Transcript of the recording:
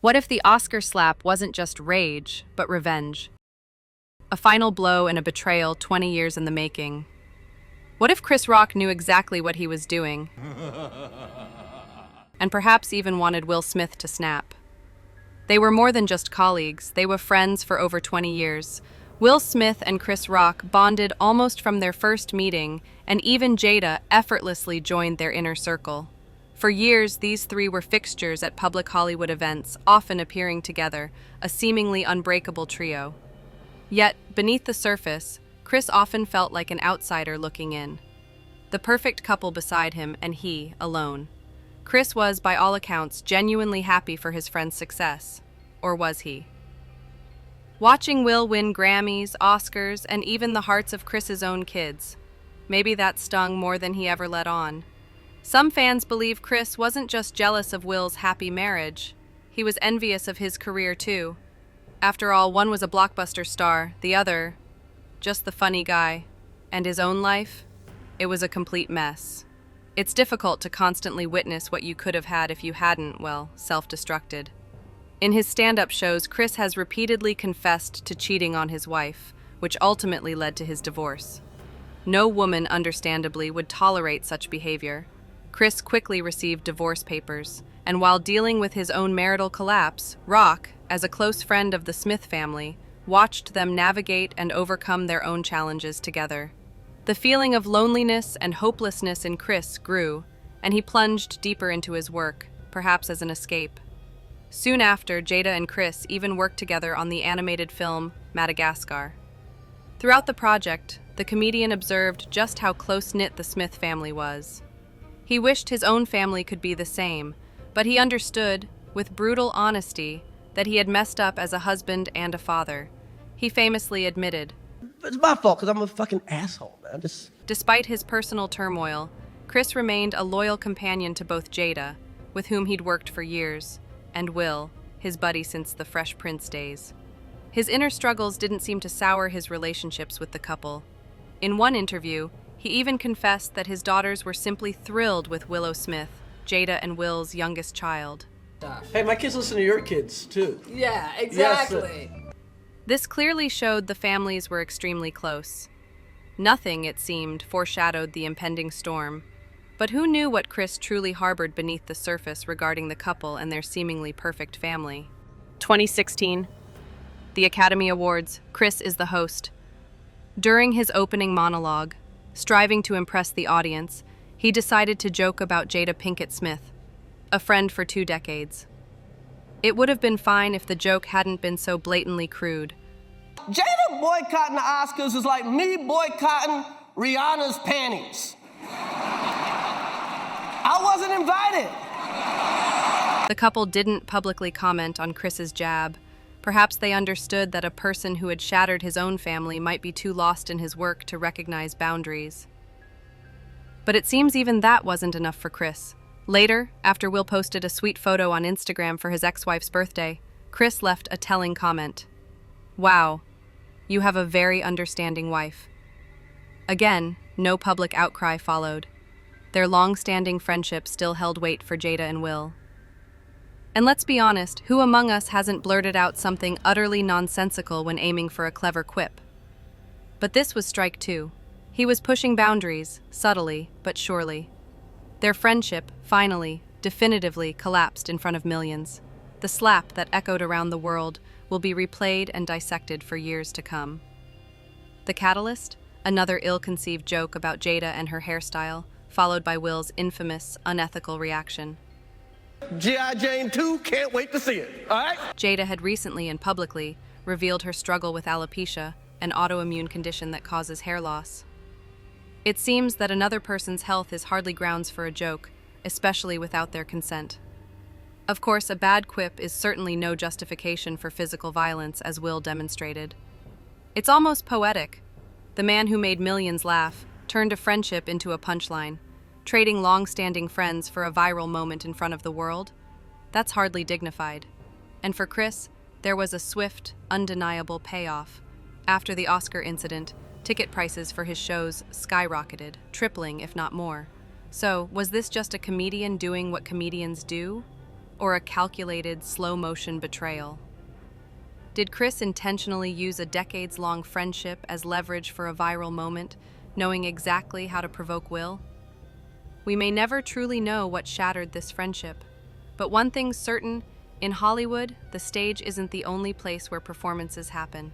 What if the Oscar slap wasn't just rage, but revenge? A final blow and a betrayal 20 years in the making. What if Chris Rock knew exactly what he was doing, and perhaps even wanted Will Smith to snap? They were more than just colleagues, they were friends for over 20 years. Will Smith and Chris Rock bonded almost from their first meeting, and even Jada effortlessly joined their inner circle. For years, these three were fixtures at public Hollywood events, often appearing together, a seemingly unbreakable trio. Yet, beneath the surface, Chris often felt like an outsider looking in. The perfect couple beside him, and he, alone. Chris was, by all accounts, genuinely happy for his friend's success. Or was he? Watching Will win Grammys, Oscars, and even the hearts of Chris's own kids. Maybe that stung more than he ever let on. Some fans believe Chris wasn't just jealous of Will's happy marriage. He was envious of his career too. After all, one was a blockbuster star, the other, just the funny guy. And his own life? It was a complete mess. It's difficult to constantly witness what you could have had if you hadn't, well, self-destructed. In his stand-up shows, Chris has repeatedly confessed to cheating on his wife, which ultimately led to his divorce. No woman, understandably, would tolerate such behavior. Chris quickly received divorce papers, and while dealing with his own marital collapse, Rock, as a close friend of the Smith family, watched them navigate and overcome their own challenges together. The feeling of loneliness and hopelessness in Chris grew, and he plunged deeper into his work, perhaps as an escape. Soon after, Jada and Chris even worked together on the animated film Madagascar. Throughout the project, the comedian observed just how close-knit the Smith family was. He wished his own family could be the same, but he understood, with brutal honesty, that he had messed up as a husband and a father. He famously admitted, "It's my fault because I'm a fucking asshole, man. Despite his personal turmoil, Chris remained a loyal companion to both Jada, with whom he'd worked for years, and Will, his buddy since the Fresh Prince days. His inner struggles didn't seem to sour his relationships with the couple. In one interview, he even confessed that his daughters were simply thrilled with Willow Smith, Jada and Will's youngest child. Hey, my kids listen to your kids, too." Yeah, exactly. Yes, This clearly showed the families were extremely close. Nothing, it seemed, foreshadowed the impending storm. But who knew what Chris truly harbored beneath the surface regarding the couple and their seemingly perfect family? 2016. The Academy Awards. Chris is the host. During his opening monologue, striving to impress the audience, he decided to joke about Jada Pinkett Smith, a friend for 2 decades. It would have been fine if the joke hadn't been so blatantly crude. Jada boycotting the Oscars is like me boycotting Rihanna's panties. I wasn't invited. The couple didn't publicly comment on Chris's jab. Perhaps they understood that a person who had shattered his own family might be too lost in his work to recognize boundaries. But it seems even that wasn't enough for Chris. Later, after Will posted a sweet photo on Instagram for his ex-wife's birthday, Chris left a telling comment. "Wow, you have a very understanding wife." Again, no public outcry followed. Their long-standing friendship still held weight for Jada and Will. And let's be honest, who among us hasn't blurted out something utterly nonsensical when aiming for a clever quip? But this was strike 2. He was pushing boundaries, subtly but surely. Their friendship, finally, definitively collapsed in front of millions. The slap that echoed around the world will be replayed and dissected for years to come. The catalyst? Another ill-conceived joke about Jada and her hairstyle, followed by Will's infamous, unethical reaction. G.I. Jane 2, can't wait to see it, all right? Jada had recently and publicly revealed her struggle with alopecia, an autoimmune condition that causes hair loss. It seems that another person's health is hardly grounds for a joke, especially without their consent. Of course, a bad quip is certainly no justification for physical violence, as Will demonstrated. It's almost poetic. The man who made millions laugh turned a friendship into a punchline, trading long-standing friends for a viral moment in front of the world. That's hardly dignified. And for Chris, there was a swift, undeniable payoff. After the Oscar incident, ticket prices for his shows skyrocketed, tripling if not more. So, was this just a comedian doing what comedians do? or a calculated, slow-motion betrayal? Did Chris intentionally use a decades-long friendship as leverage for a viral moment, knowing exactly how to provoke Will? We may never truly know what shattered this friendship, but one thing's certain, in Hollywood, the stage isn't the only place where performances happen.